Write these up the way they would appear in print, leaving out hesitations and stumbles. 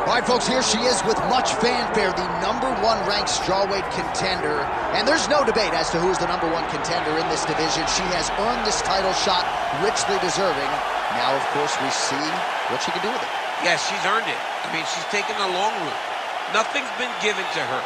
All right, folks, here she is with much fanfare, the #1 ranked strawweight contender. And there's no debate as to who is the #1 contender in this division. She has earned this title shot, richly deserving. Now, of course, we see what she can do with it. Yes, she's earned it. I mean, she's taken the long route. Nothing's been given to her.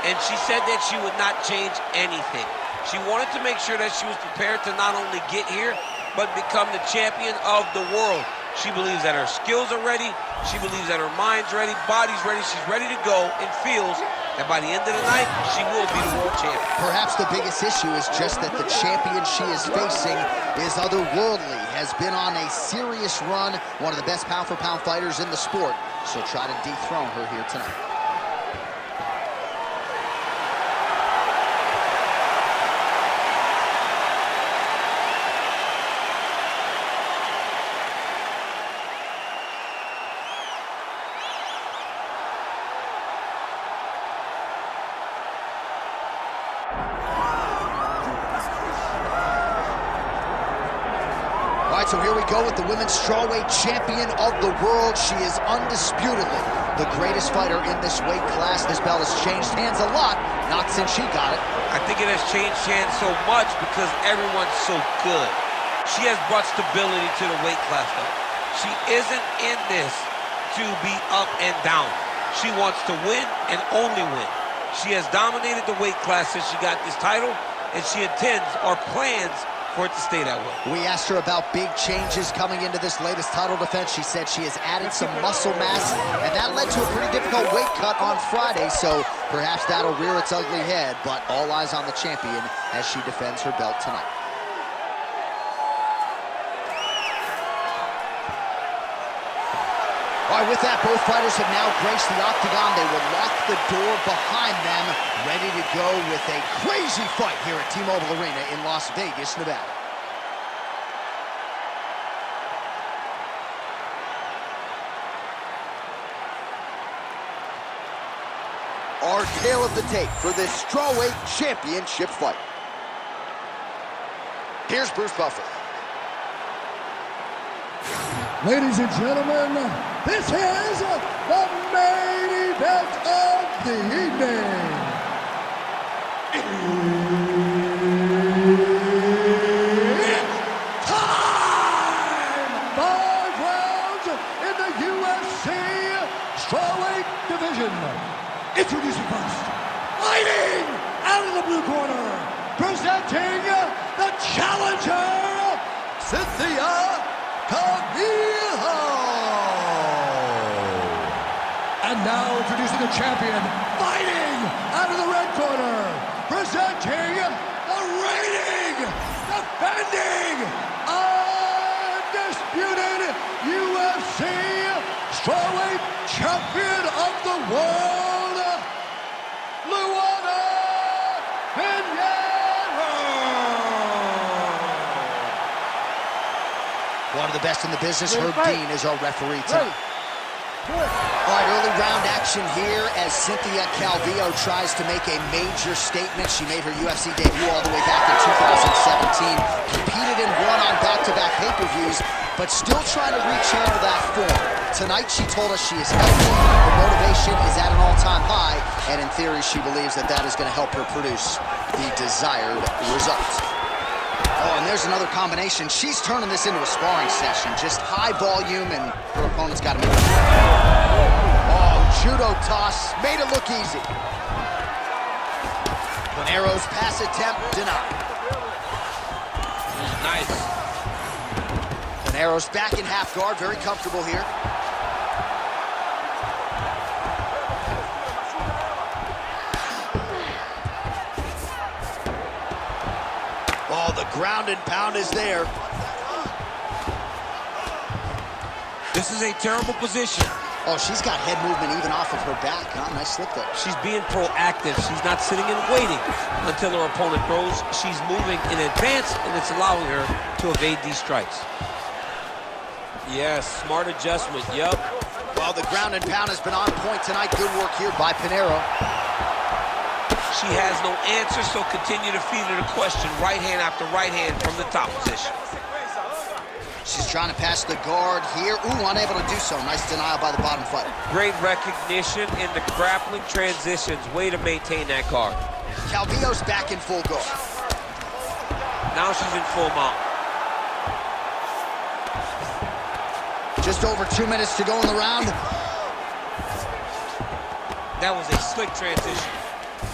And she said that she would not change anything. She wanted to make sure that she was prepared to not only get here, but become the champion of the world. She believes that her skills are ready. She believes that her mind's ready, body's ready. She's ready to go and feels that by the end of the night, she will be the world champion. Perhaps the biggest issue is just that the champion she is facing is otherworldly, has been on a serious run, one of the best pound-for-pound fighters in the sport. So try to dethrone her here tonight. So here we go with the women's strawweight champion of the world. She is undisputedly the greatest fighter in this weight class. This belt has changed hands a lot, not since she got it. I think it has changed hands so much because everyone's so good. She has brought stability to the weight class, though. She isn't in this to be up and down. She wants to win and only win. She has dominated the weight class since she got this title, and she intends or plans for it to stay that way. We asked her about big changes coming into this latest title defense. She said she has added some muscle mass, and that led to a pretty difficult weight cut on Friday, so perhaps that'll rear its ugly head, but all eyes on the champion as she defends her belt tonight. All right, with that, both fighters have now graced the octagon. They will lock the door behind them, ready to go with a crazy fight here at T-Mobile Arena in Las Vegas, Nevada. Our tale of the tape for this strawweight championship fight. Here's Bruce Buffer. Ladies and gentlemen, this is the main event of the evening. It's time! 5 rounds in the UFC strawweight division. Introducing first, fighting out of the blue corner, presenting the challenger, Cynthia Calvillo. And now introducing the champion, fighting out of the red corner, presenting the reigning, defending, undisputed UFC strawweight champion of the world, Luana Pinheiro. One of the best in the business, Herb Dean, is our referee tonight. All right, early round action here as Cynthia Calvillo tries to make a major statement. She made her UFC debut all the way back in 2017, competed and won on back-to-back pay-per-views, but still trying to rechannel that form. Tonight, she told us she is healthy, her motivation is at an all-time high, and in theory, she believes that that is going to help her produce the desired results. Oh, and there's another combination. She's turning this into a sparring session. Just high volume, and her opponent's got to move. Oh, judo toss. Made it look easy. Pinheiro's pass attempt denied. Nice. Pinheiro's back in half guard. Very comfortable here. Oh, the ground and pound is there. This is a terrible position. Oh, she's got head movement even off of her back. Huh? Nice slip there. She's being proactive. She's not sitting and waiting until her opponent throws. She's moving in advance, and it's allowing her to evade these strikes. Yes, smart adjustment, yup. Well, the ground and pound has been on point tonight. Good work here by Pinheiro. She has no answer, so continue to feed her the question. Right hand after right hand from the top position. She's trying to pass the guard here. Ooh, unable to do so. Nice denial by the bottom fighter. Great recognition in the grappling transitions. Way to maintain that guard. Calvillo's back in full guard. Now she's in full mount. Just over 2 minutes to go in the round. That was a slick transition.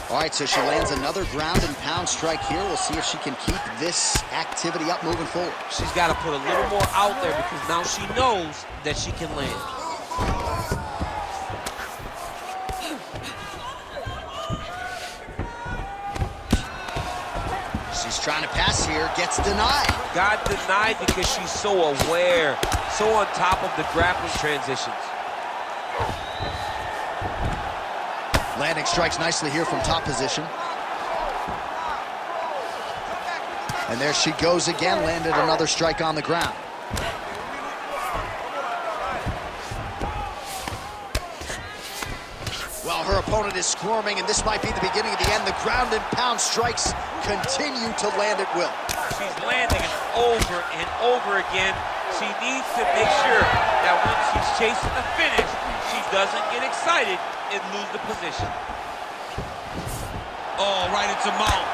All right, so she lands another ground and pound strike here. We'll see if she can keep this activity up moving forward. She's got to put a little more out there because now she knows that she can land. She's trying to pass here, gets denied. Got denied because she's so aware, so on top of the grappling transitions. Landing strikes nicely here from top position. And there she goes again, landed another strike on the ground. Well, her opponent is squirming, and this might be the beginning of the end. The ground and pound strikes continue to land at will. She's landing it over and over again. She needs to make sure that when she's chasing the finish, she doesn't get excited and lose the position. Oh, right into mount.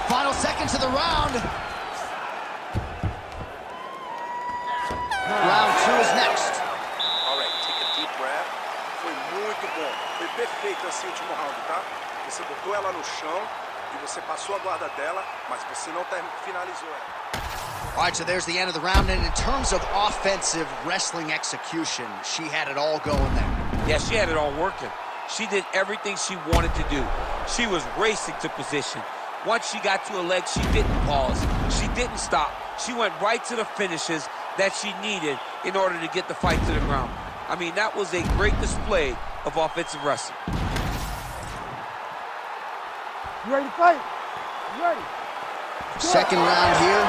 Final seconds of the round. Round 2 is next. All right, take a deep breath. Foi muito bom. Foi perfeito esse último round, tá? Você botou ela no chão e você passou a guarda dela, mas você não finalizou ela. All right, so there's the end of the round, and in terms of offensive wrestling execution, she had it all going there. Yeah, she had it all working. She did everything she wanted to do. She was racing to position. Once she got to a leg, she didn't pause. She didn't stop. She went right to the finishes that she needed in order to get the fight to the ground. I mean, that was a great display of offensive wrestling. You ready to fight? You ready? Second round here.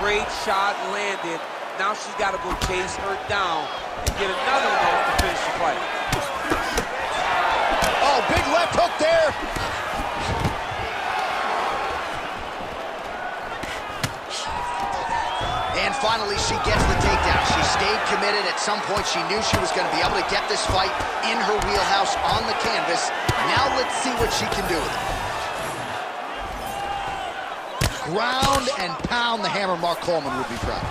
Great shot landed. Now she's got to go chase her down and get another one off to finish the fight. Oh, big left hook there. And finally, she gets the takedown. She stayed committed. At some point, she knew she was going to be able to get this fight in her wheelhouse on the canvas. Now let's see what she can do with it. Ground and pound, the hammer. Mark Coleman would be proud.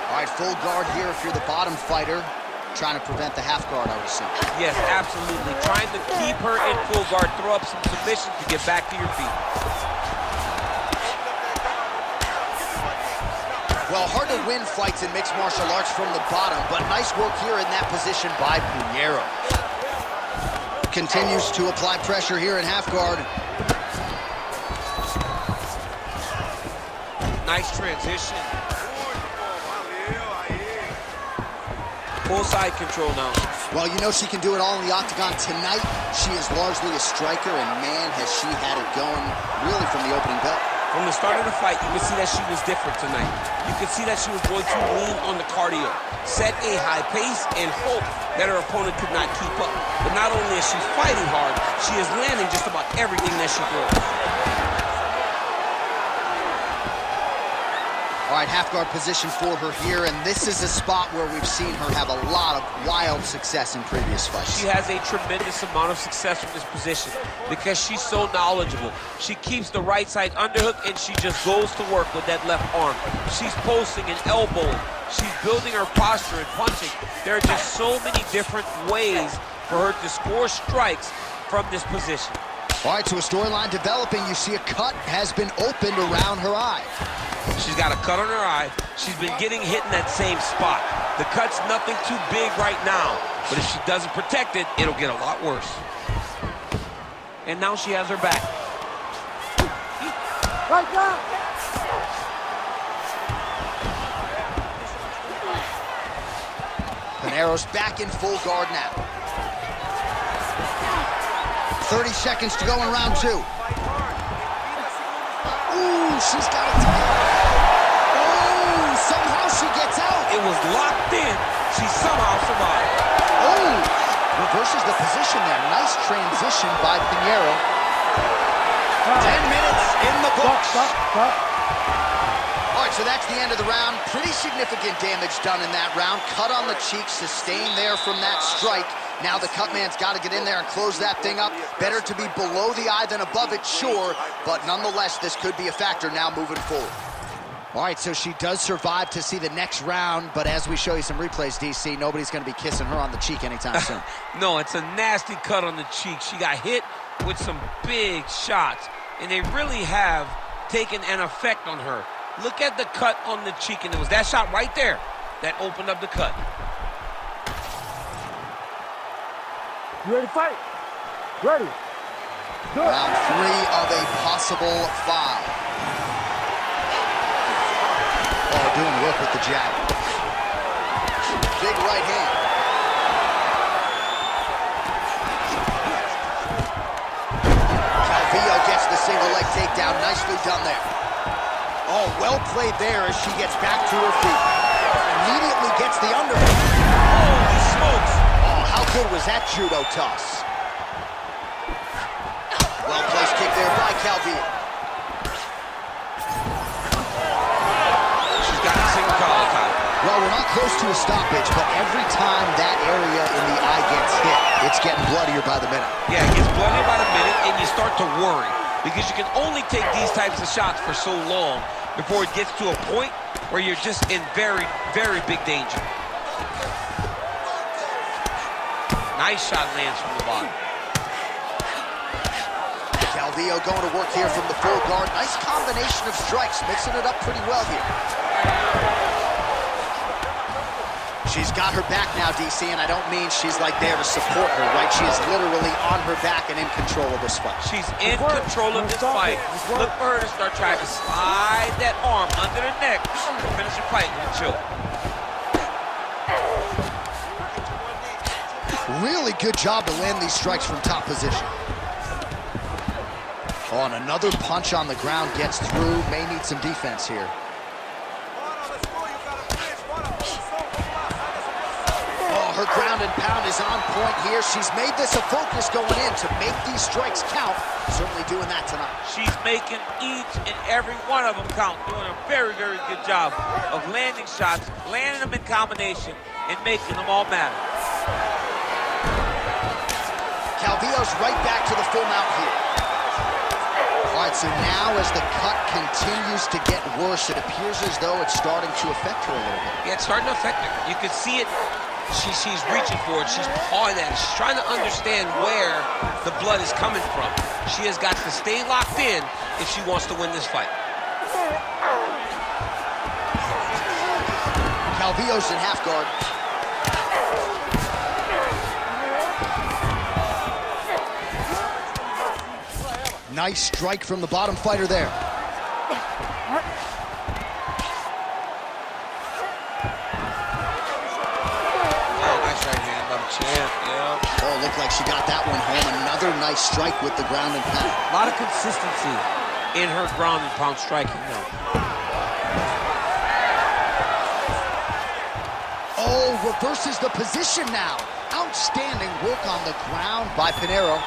All right, full guard here if you're the bottom fighter. Trying to prevent the half guard, I would assume. Yes, absolutely. Trying to keep her in full guard, throw up some submissions to get back to your feet. Well, hard to win fights in mixed martial arts from the bottom, but nice work here in that position by Pinheiro. Continues to apply pressure here in half guard. Nice transition. Full side control now. Well, you know she can do it all in the octagon tonight. She is largely a striker, and man, has she had it going really from the opening bell. From the start of the fight, you could see that she was different tonight. You could see that she was going to lean on the cardio, set a high pace, and hope that her opponent could not keep up. But not only is she fighting hard, she is landing just about everything that she throws. All right, half guard position for her here, and this is a spot where we've seen her have a lot of wild success in previous fights. She has a tremendous amount of success from this position because she's so knowledgeable. She keeps the right side underhook, and she just goes to work with that left arm. She's posting and elbowing. She's building her posture and punching. There are just so many different ways for her to score strikes from this position. All right, so a storyline developing. You see a cut has been opened around her eye. She's got a cut on her eye. She's been getting hit in that same spot. The cut's nothing too big right now, but if she doesn't protect it, it'll get a lot worse. And now she has her back. Right down. Pinheiro's back in full guard now. 30 seconds to go in round 2. she's got it tied. Oh, somehow she gets out. It was locked in. She somehow survived. Oh, reverses the position there. Nice transition by Pinheiro. 10 minutes in the books. Stop. All right, so that's the end of the round. Pretty significant damage done in that round. Cut on the cheek, sustained there from that strike. Now the cut man's got to get in there and close that thing up. Better to be below the eye than above it, sure. But nonetheless, this could be a factor now moving forward. All right, so she does survive to see the next round. But as we show you some replays, DC, nobody's going to be kissing her on the cheek anytime soon. No, it's a nasty cut on the cheek. She got hit with some big shots, and they really have taken an effect on her. Look at the cut on the cheek, and it was that shot right there that opened up the cut. You ready to fight? Ready. Good. Round 3 of a possible 5. Oh, doing work with the jab. Big right hand. Calvillo gets the single leg takedown. Nicely done there. Oh, well played there as she gets back to her feet. Immediately gets the underhook. Holy smokes! Oh, how good was that judo toss? Well-placed kick there by Calvillo. She's got a single collar tie. Well, we're not close to a stoppage, but every time that area in the eye gets hit, it's getting bloodier by the minute. Yeah, it gets bloodier by the minute, and you start to worry, because you can only take these types of shots for so long before it gets to a point where you're just in very, very big danger. Nice shot lands from the bottom. Calvillo going to work here from the full guard. Nice combination of strikes, mixing it up pretty well here. She's got her back now, DC, and I don't mean she's like there to support her, right? She is literally on her back and in control of this fight. She's in control of this fight. Look for her to start trying to slide that arm under the neck to finish the fight with a choke. Really good job to land these strikes from top position. Oh, and another punch on the ground gets through. May need some defense here. Her ground and pound is on point here. She's made this a focus going in to make these strikes count. Certainly doing that tonight. She's making each and every one of them count, doing a very, very good job of landing shots, landing them in combination, and making them all matter. Calvillo's right back to the full mount here. All right, so now as the cut continues to get worse, it appears as though it's starting to affect her a little bit. Yeah, it's starting to affect her. You can see it. She's reaching for it. She's pawing at it. She's trying to understand where the blood is coming from. She has got to stay locked in if she wants to win this fight. Calvillo's in half guard. Nice strike from the bottom fighter there. Oh, looked like she got that one home. Another nice strike with the ground and pound. A lot of consistency in her ground and pound striking now. Oh, reverses the position now. Outstanding work on the ground by Pinheiro.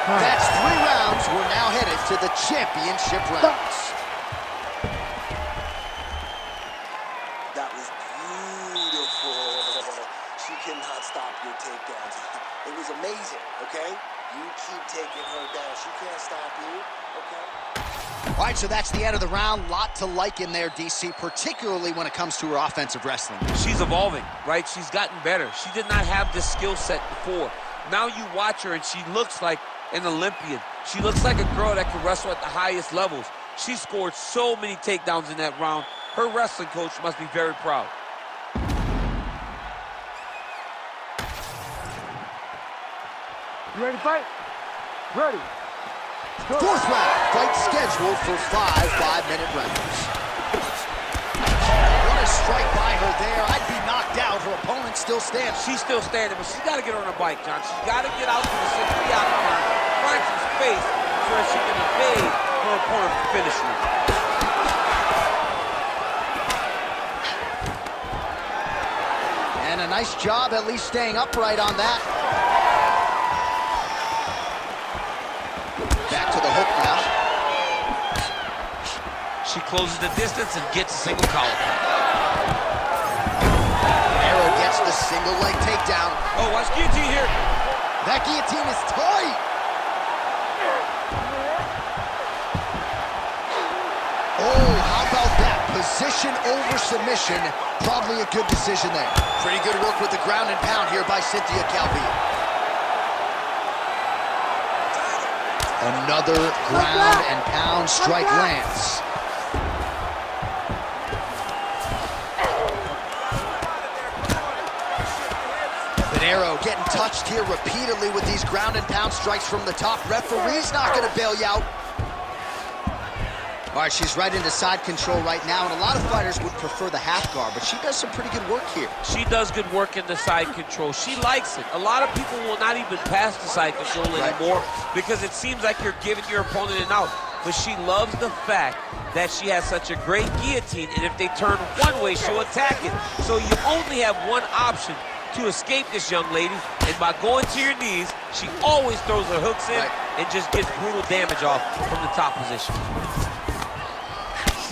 That's 3 rounds. We're now headed to the championship rounds. That was beautiful. She cannot stop your takedowns. It was amazing, okay? You keep taking her down. She can't stop you, okay? All right, so that's the end of the round. Lot to like in there, DC, particularly when it comes to her offensive wrestling. She's evolving, right? She's gotten better. She did not have this skill set before. Now you watch her, and she looks like an Olympian. She looks like a girl that can wrestle at the highest levels. She scored so many takedowns in that round. Her wrestling coach must be very proud. You ready to fight? Ready. Good. 4th round, fight scheduled for 5 5-minute rounds. What a strike by her there. I'd be knocked out. Her opponent still stands. She's still standing, but she's got to get on her bike, John. She's got to get out to the center of the octagon, find some space so that she can evade her opponent to finish her. And a nice job at least staying upright on that. Back to the hook now. She closes the distance and gets a single collar. Pinheiro gets the single leg takedown. Oh, watch guillotine here. That guillotine is tight. Oh, how about that? Position over submission. Probably a good decision there. Pretty good work with the ground and pound here by Cynthia Calvillo. Another ground and pound strike lands. Pinheiro getting touched here repeatedly with these ground and pound strikes from the top. Referee's not going to bail you out. All right, she's right into side control right now, and a lot of fighters would prefer the half guard, but she does some pretty good work here. She does good work in the side control. She likes it. A lot of people will not even pass the side control anymore because it seems like you're giving your opponent an out. But she loves the fact that she has such a great guillotine, and if they turn one way, she'll attack it. So you only have one option to escape this young lady, and by going to your knees, she always throws her hooks in and just gets brutal damage off from the top position.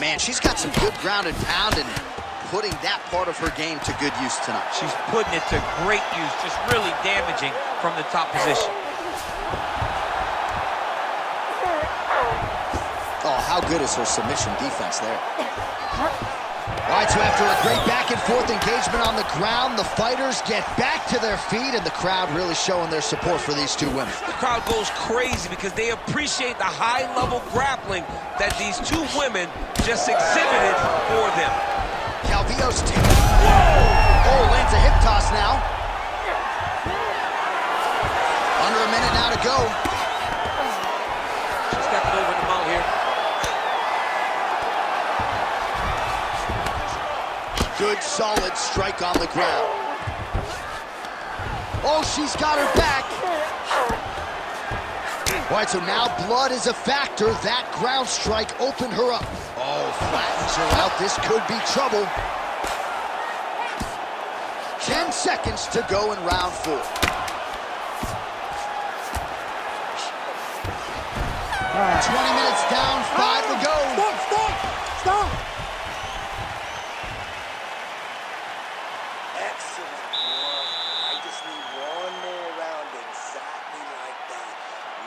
Man, she's got some good ground and pound and putting that part of her game to good use tonight. She's putting it to great use, just really damaging from the top position. Oh, how good is her submission defense there? All right, so after a great back-and-forth engagement on the ground, the fighters get back to their feet, and the crowd really showing their support for these two women. The crowd goes crazy because they appreciate the high-level grappling that these two women just exhibited for them. Calvillo's taking. Oh, lands a hip toss now. Under a minute now to go. She's stepping over the mount here. Good, solid strike on the ground. Oh, she's got her back. All right, so now blood is a factor. That ground strike opened her up. Oh, flattens her out. This could be trouble. 10 seconds to go in round 4. 20 minutes down, 5 to go. Stop! Excellent work. I just need one more round exactly like that.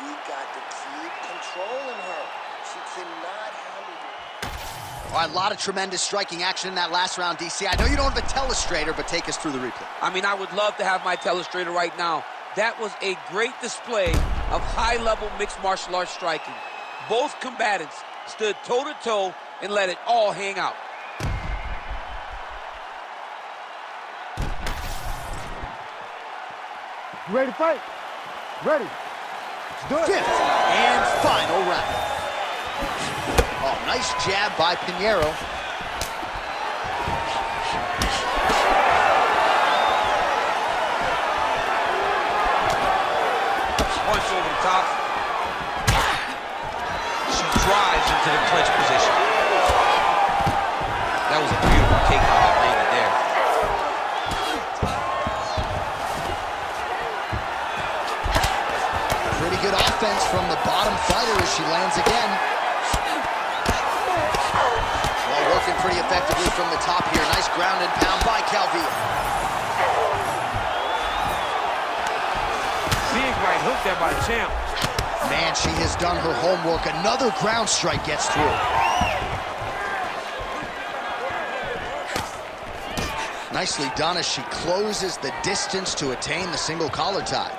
We got to keep controlling her. She cannot handle it. All right, a lot of tremendous striking action in that last round, DC. I know you don't have a telestrator, but take us through the replay. I mean, I would love to have my telestrator right now. That was a great display of high-level mixed martial arts striking. Both combatants stood toe-to-toe and let it all hang out. You ready to fight? Ready. Let's do it. 5th and final round. Oh, nice jab by Pinheiro. Punch over the top. She drives into the clinch position. That was a beautiful takedown that landed there. Pretty good offense from the bottom fighter as she lands again. Well, working pretty effectively from the top here. Nice ground and pound by Calvillo. Big right hook there by the champ. Man, she has done her homework. Another ground strike gets through. Nicely done as she closes the distance to attain the single collar tie.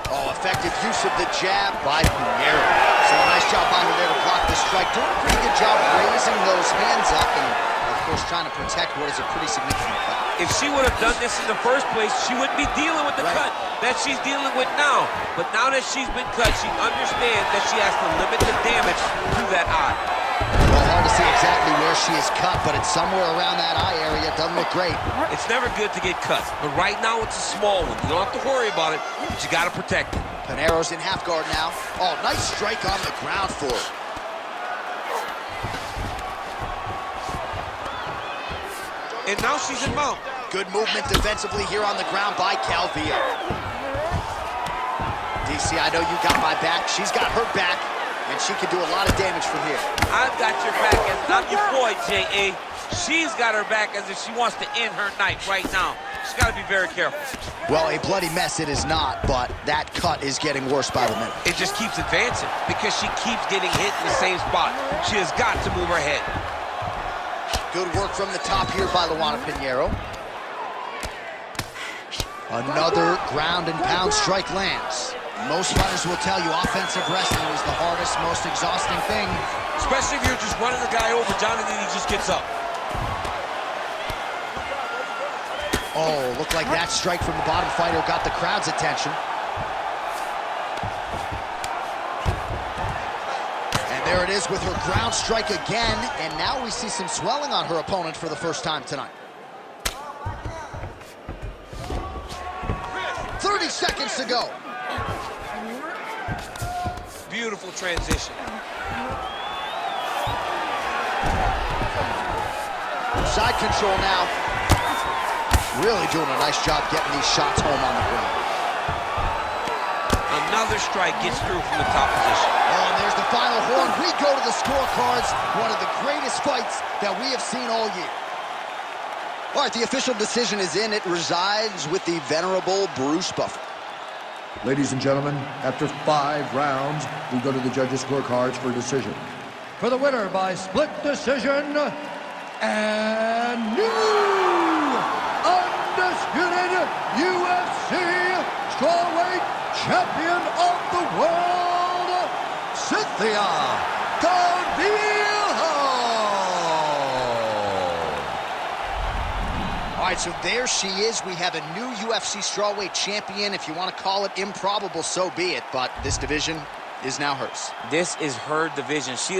Oh, effective use of the jab by Pinheiro. So nice job by her there to block the strike. Doing a pretty good job raising those hands up and, of course, trying to protect what is a pretty significant cut. If she would have done this in the first place, she wouldn't be dealing with the cut that she's dealing with now. But now that she's been cut, she understands that she has to limit the damage to that eye. Well, hard to see exactly where she is cut, but it's somewhere around that eye area. It doesn't look great. It's never good to get cut, but right now it's a small one. You don't have to worry about it, but you got to protect it. Pinheiro's in half guard now. Oh, nice strike on the ground for her. And now she's in mount. Good movement defensively here on the ground by Calvillo. DC, I know you got my back. She's got her back, and she can do a lot of damage from here. I've got your back as I'm your boy, J.A. She's got her back as if she wants to end her night right now. She's got to be very careful. Well, a bloody mess it is not, but that cut is getting worse by the minute. It just keeps advancing because she keeps getting hit in the same spot. She has got to move her head. Good work from the top here by Luana Pinheiro. Another ground and pound strike lands. Most fighters will tell you offensive wrestling is the hardest, most exhausting thing. Especially if you're just running the guy over, Jonathan, he just gets up. Oh, looked like that strike from the bottom fighter got the crowd's attention. And there it is with her ground strike again, and now we see some swelling on her opponent for the first time tonight. 30 seconds to go. Beautiful transition. Side control now. Really doing a nice job getting these shots home on the ground. Another strike gets through from the top position. Oh, and there's the final horn. We go to the scorecards. One of the greatest fights that we have seen all year. All right, the official decision is in. It resides with the venerable Bruce Buffer. Ladies and gentlemen, after 5 rounds, we go to the judges' scorecards for decision. For the winner by split decision, and new undisputed UFC strawweight champion of the world, Cynthia Calvillo. All right, so there she is. We have a new UFC strawweight champion. If you want to call it improbable, so be it. But this division is now hers. This is her division. She is